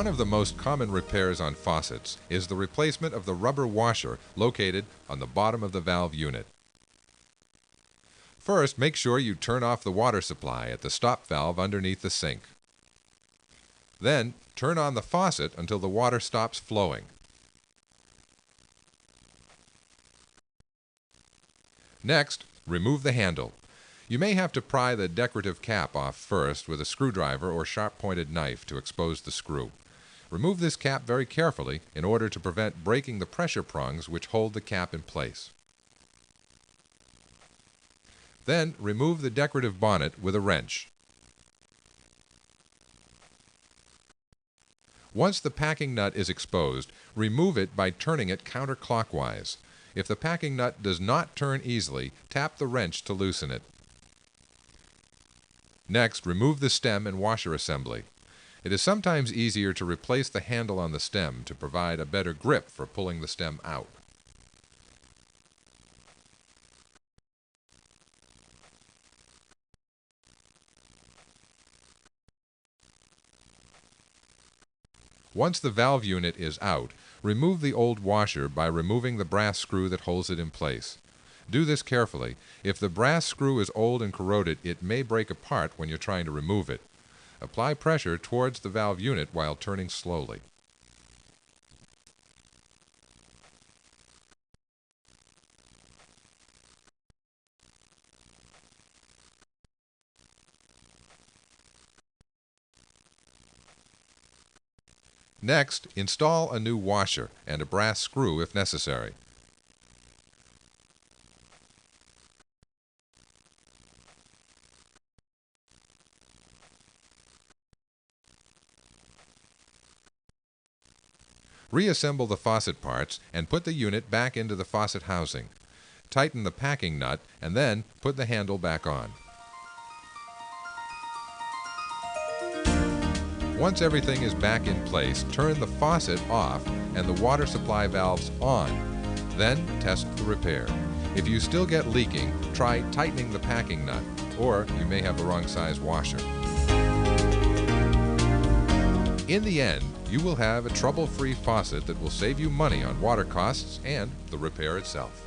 One of the most common repairs on faucets is the replacement of the rubber washer located on the bottom of the valve unit. First, make sure you turn off the water supply at the stop valve underneath the sink. Then, turn on the faucet until the water stops flowing. Next, remove the handle. You may have to pry the decorative cap off first with a screwdriver or sharp-pointed knife to expose the screw. Remove this cap very carefully in order to prevent breaking the pressure prongs which hold the cap in place. Then, remove the decorative bonnet with a wrench. Once the packing nut is exposed, remove it by turning it counterclockwise. If the packing nut does not turn easily, tap the wrench to loosen it. Next, remove the stem and washer assembly. It is sometimes easier to replace the handle on the stem to provide a better grip for pulling the stem out. Once the valve unit is out, remove the old washer by removing the brass screw that holds it in place. Do this carefully. If the brass screw is old and corroded, it may break apart when you're trying to remove it. Apply pressure towards the valve unit while turning slowly. Next, install a new washer and a brass screw if necessary. Reassemble the faucet parts and put the unit back into the faucet housing. Tighten the packing nut and then put the handle back on. Once everything is back in place, turn the faucet off and the water supply valves on. Then test the repair. If you still get leaking, try tightening the packing nut, or you may have the wrong size washer. In the end, you will have a trouble-free faucet that will save you money on water costs and the repair itself.